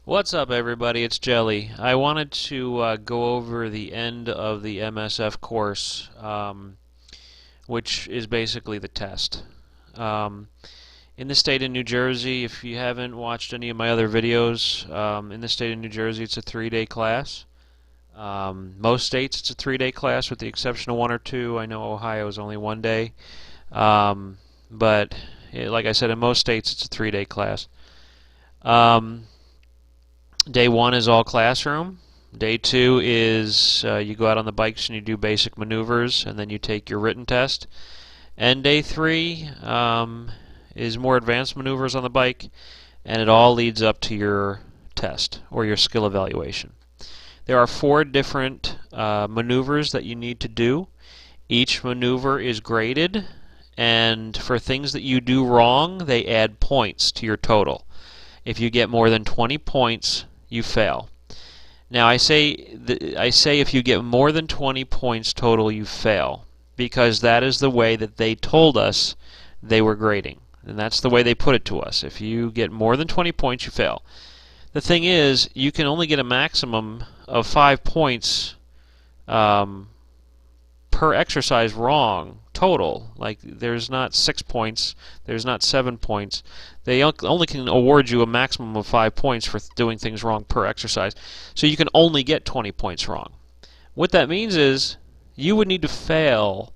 What's up, everybody? It's Jelly. I wanted to go over the end of the MSF course, which is basically the test. Um, in the state of New Jersey, if you haven't watched any of my other videos, in the state of New Jersey, it's a 3-day class. Most states, it's a 3-day class, with the exception of one or two. I know Ohio is only 1 day. But like I said, in most states, it's a 3-day class. Um, Day one is all classroom. Day two is you go out on the bikes and you do basic maneuvers, and then you take your written test. And day three is more advanced maneuvers on the bike, and it all leads up to your test or your skill evaluation. There are 4 different maneuvers that you need to do. Each maneuver is graded, and for things that you do wrong, they add points to your total. If you get more than 20 points, you fail. Now I say if you get more than 20 points total, you fail, because that is the way that they told us they were grading, and that's the way they put it to us. If you get more than 20 points, you fail. The thing is, you can only get a maximum of 5 points per exercise wrong total. Like, there's not 6 points, there's not 7 points. They only can award you a maximum of 5 points for doing things wrong per exercise. So you can only get 20 points wrong. What that means is you would need to fail,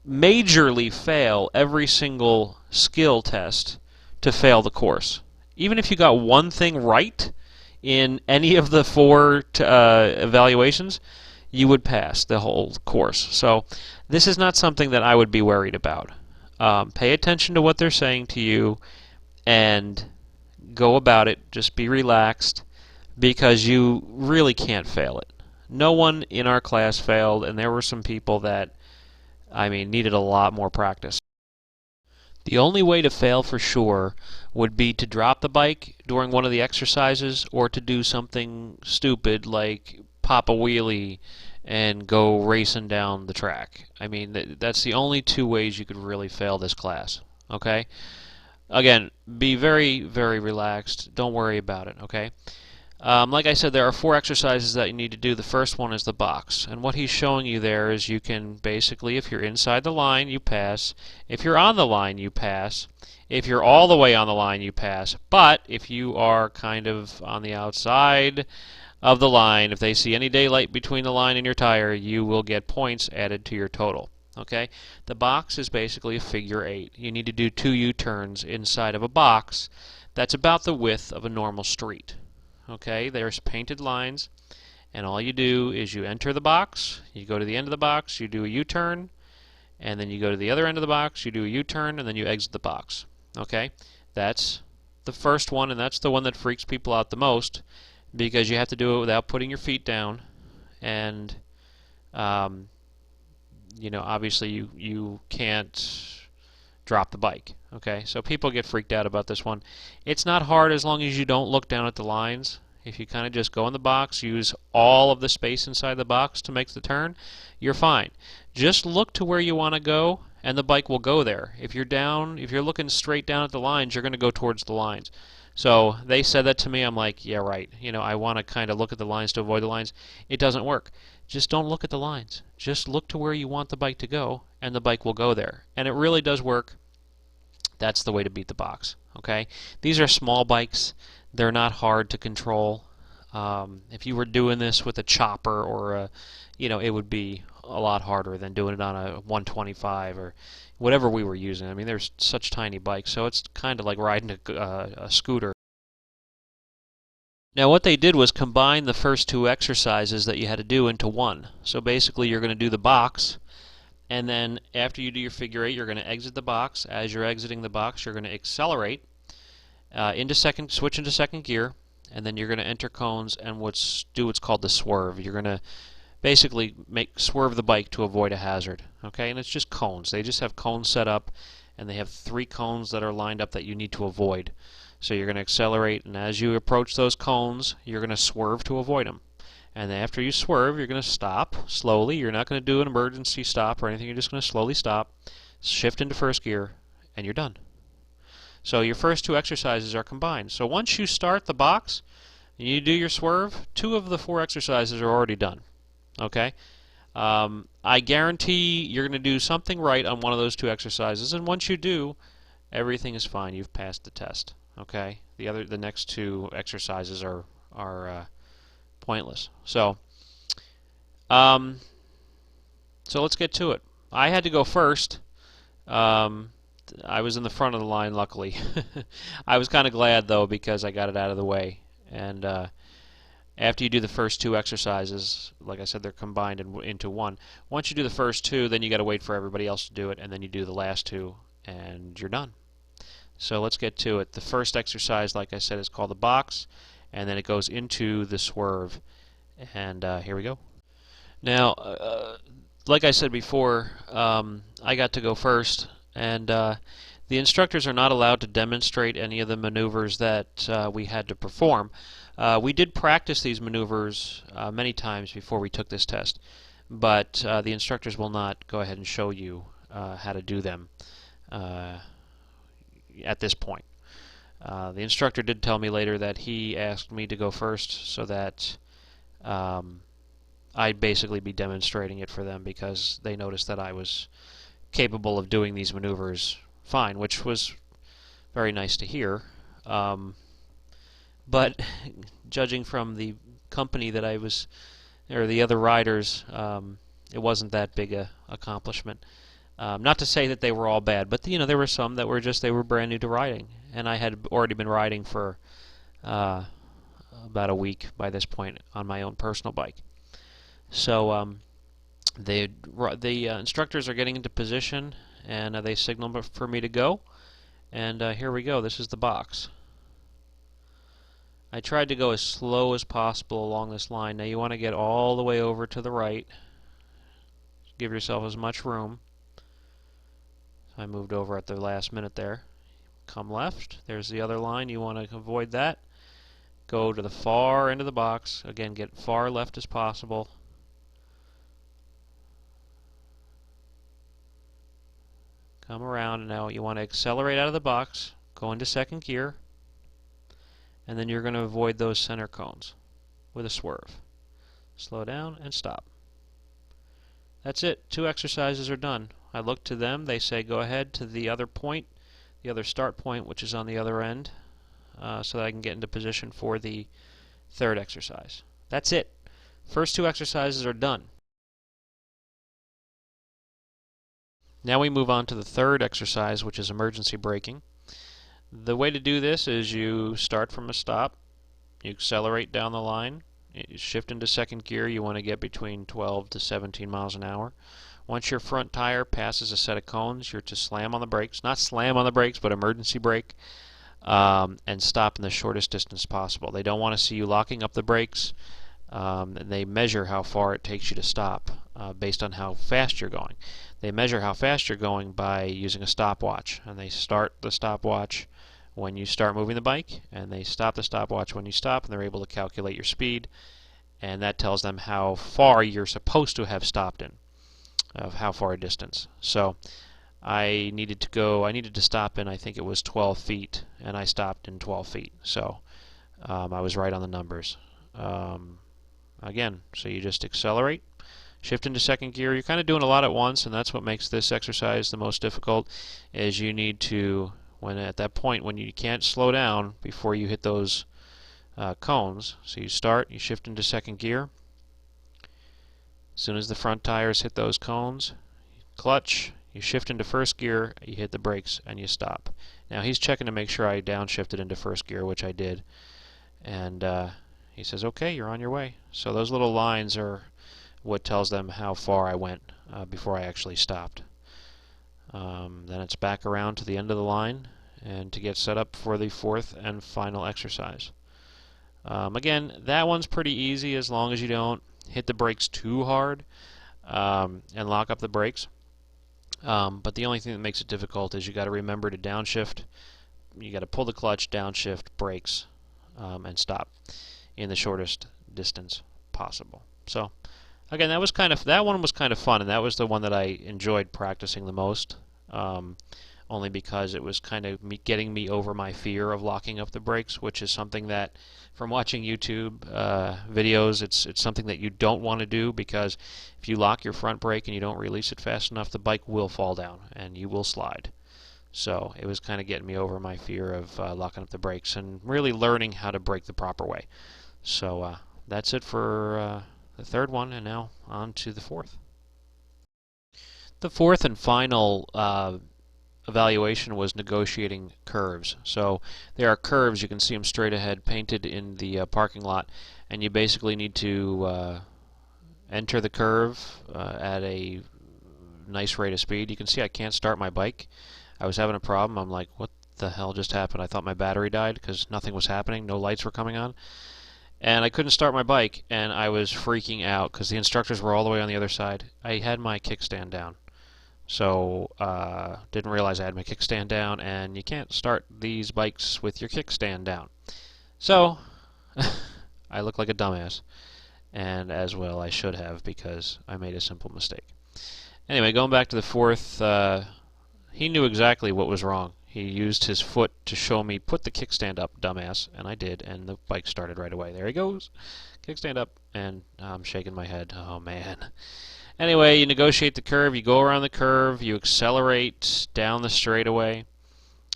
majorly fail, every single skill test to fail the course. Even if you got one thing right in any of the 4 evaluations, you would pass the whole course. So this is not something that I would be worried about. Pay attention to what they're saying to you and go about it. Just be relaxed, because you really can't fail it. No one in our class failed, and there were some people that, needed a lot more practice. The only way to fail for sure would be to drop the bike during one of the exercises, or to do something stupid like pop a wheelie and go racing down the track. That's the only 2 ways you could really fail this class. Okay? Again, be very, very relaxed. Don't worry about it. Okay? Like I said, there are 4 exercises that you need to do. The first one is the box. And what he's showing you there is you can basically, if you're inside the line, you pass. If you're on the line, you pass. If you're all the way on the line, you pass. But if you are kind of on the outside of the line, if they see any daylight between the line and your tire, you will get points added to your total. Okay? The box is basically a figure 8. You need to do 2 U-turns inside of a box that's about the width of a normal street. Okay, there's painted lines, and all you do is you enter the box, you go to the end of the box, you do a U-turn, and then you go to the other end of the box, you do a U-turn, and then you exit the box. Okay, that's the first one, and that's the one that freaks people out the most, because you have to do it without putting your feet down, and obviously you can't drop the bike. Okay, so people get freaked out about this one. It's not hard as long as you don't look down at the lines. If you kind of just go in the box, use all of the space inside the box to make the turn, you're fine. Just look to where you want to go, and the bike will go there. If you're looking straight down at the lines, you're going to go towards the lines. So they said that to me. I'm like, yeah, right. I want to kind of look at the lines to avoid the lines. It doesn't work. Just don't look at the lines. Just look to where you want the bike to go, and the bike will go there. And it really does work. That's the way to beat the box. Okay? These are small bikes. They're not hard to control. If you were doing this with a chopper or it would be a lot harder than doing it on a 125 or whatever we were using. There's such tiny bikes, so it's kind of like riding a scooter. Now what they did was combine the first 2 exercises that you had to do into one. So basically you're going to do the box, and then after you do your figure 8, you're going to exit the box. As you're exiting the box, you're going to accelerate switch into second gear, and then you're going to enter cones and do what's called the swerve. You're going to basically swerve the bike to avoid a hazard. Okay, and it's just cones. They just have cones set up, and they have 3 cones that are lined up that you need to avoid. So you're going to accelerate, and as you approach those cones, you're going to swerve to avoid them. And then after you swerve, you're going to stop slowly. You're not going to do an emergency stop or anything. You're just going to slowly stop, shift into first gear, and you're done. So your first two exercises are combined. So once you start the box and you do your swerve, 2 of the 4 exercises are already done. Okay? I guarantee you're going to do something right on one of those 2 exercises, and once you do, everything is fine. You've passed the test. Okay? The next 2 exercises are pointless. Um, so let's get to it. I had to go first. Um, I was in the front of the line, luckily. I was kind of glad, though, because I got it out of the way. And after you do the first 2 exercises, like I said, they're combined into one. Once you do the first 2, then you got to wait for everybody else to do it, and then you do the last 2, and you're done. So let's get to it. The first exercise, like I said, is called the box, and then it goes into the swerve. And here we go. Now, like I said before, I got to go first, and the instructors are not allowed to demonstrate any of the maneuvers that we had to perform. We did practice these maneuvers many times before we took this test, but the instructors will not go ahead and show you how to do them at this point. The instructor did tell me later that he asked me to go first so that I'd basically be demonstrating it for them, because they noticed that I was capable of doing these maneuvers fine, which was very nice to hear. But judging from the company that I was, or the other riders, it wasn't that big a accomplishment. Not to say that they were all bad, but there were some that were they were brand new to riding, and I had already been riding for about a week by this point on my own personal bike. So the instructors are getting into position, and they signal for me to go. And here we go. This is the box. I tried to go as slow as possible along this line. Now you want to get all the way over to the right. Give yourself as much room. I moved over at the last minute there. Come left. There's the other line. You want to avoid that. Go to the far end of the box. Again, get far left as possible. Come around, and now you want to accelerate out of the box, go into second gear, and then you're going to avoid those center cones with a swerve. Slow down and stop. That's it. 2 exercises are done. I look to them. They say go ahead to the other point, the other start point, which is on the other end, so that I can get into position for the 3rd exercise. That's it. First 2 exercises are done. Now we move on to the 3rd exercise, which is emergency braking. The way to do this is you start from a stop, you accelerate down the line, you shift into second gear. You want to get between 12 to 17 miles an hour. Once your front tire passes a set of cones, you're to slam on the brakes, not slam on the brakes, but emergency brake, and stop in the shortest distance possible. They don't want to see you locking up the brakes, and they measure how far it takes you to stop based on how fast you're going. They measure how fast you're going by using a stopwatch, and they start the stopwatch when you start moving the bike, and they stop the stopwatch when you stop, and they're able to calculate your speed, and that tells them how far you're supposed to have stopped in, of how far a distance. So I needed to stop in, I think it was 12 feet, and I stopped in 12 feet. So I was right on the numbers. Again, so you just accelerate, shift into second gear. You're kind of doing a lot at once, and that's what makes this exercise the most difficult, is you need to, when at that point when you can't slow down before you hit those cones. So you start, you shift into second gear. As soon as the front tires hit those cones, clutch, you shift into first gear, you hit the brakes, and you stop. Now he's checking to make sure I downshifted into first gear, which I did. And he says, okay, you're on your way. So those little lines are what tells them how far I went before I actually stopped. Then it's back around to the end of the line and to get set up for the 4th and final exercise. Again, that one's pretty easy as long as you don't hit the brakes too hard and lock up the brakes. But the only thing that makes it difficult is you got to remember to downshift. You got to pull the clutch, downshift, brakes, and stop in the shortest distance possible. So again, that one was kind of fun, and that was the one that I enjoyed practicing the most. only because it was kind of getting me over my fear of locking up the brakes, which is something that, from watching YouTube videos, it's something that you don't want to do, because if you lock your front brake and you don't release it fast enough, the bike will fall down and you will slide. So it was kind of getting me over my fear of locking up the brakes and really learning how to brake the proper way. So that's it for the third one, and now on to the fourth. The fourth and final evaluation was negotiating curves. So there are curves, you can see them straight ahead painted in the parking lot, and you basically need to enter the curve at a nice rate of speed. You can see I can't start my bike. I was having a problem. I'm like, what the hell just happened? I thought my battery died because nothing was happening, no lights were coming on. And I couldn't start my bike, and I was freaking out because the instructors were all the way on the other side. I had my kickstand down. So, didn't realize I had my kickstand down, and you can't start these bikes with your kickstand down. So, I look like a dumbass, and as well I should have, because I made a simple mistake. Anyway, going back to the fourth, he knew exactly what was wrong. He used his foot to show me, put the kickstand up, dumbass, and I did, and the bike started right away. There he goes, kickstand up, and I'm shaking my head. Oh, man. Anyway, you negotiate the curve, you go around the curve, you accelerate down the straightaway,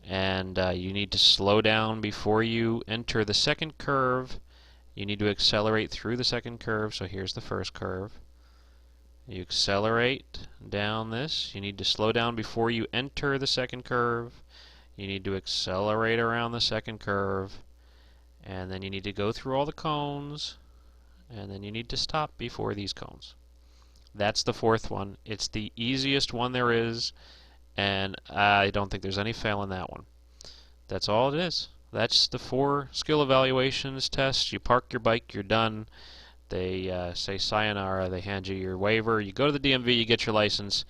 and you need to slow down before you enter the second curve. You need to accelerate through the second curve, so here's the first curve. You accelerate down this. You need to slow down before you enter the second curve. You need to accelerate around the second curve, and then you need to go through all the cones, and then you need to stop before these cones. That's the fourth one. It's the easiest one there is, and I don't think there's any fail in that one. That's all it is. That's the 4 skill evaluations test. You park your bike, you're done. They say sayonara, they hand you your waiver, you go to the DMV, you get your license,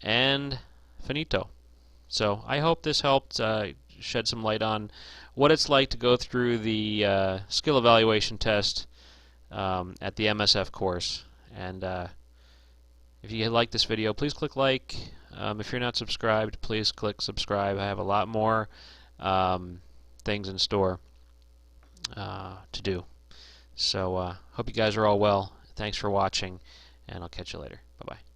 and finito. So I hope this helped shed some light on what it's like to go through the skill evaluation test at the MSF course. And if you like this video, please click like. If you're not subscribed, please click subscribe. I have a lot more things in store to do. So hope you guys are all well. Thanks for watching, and I'll catch you later. Bye-bye.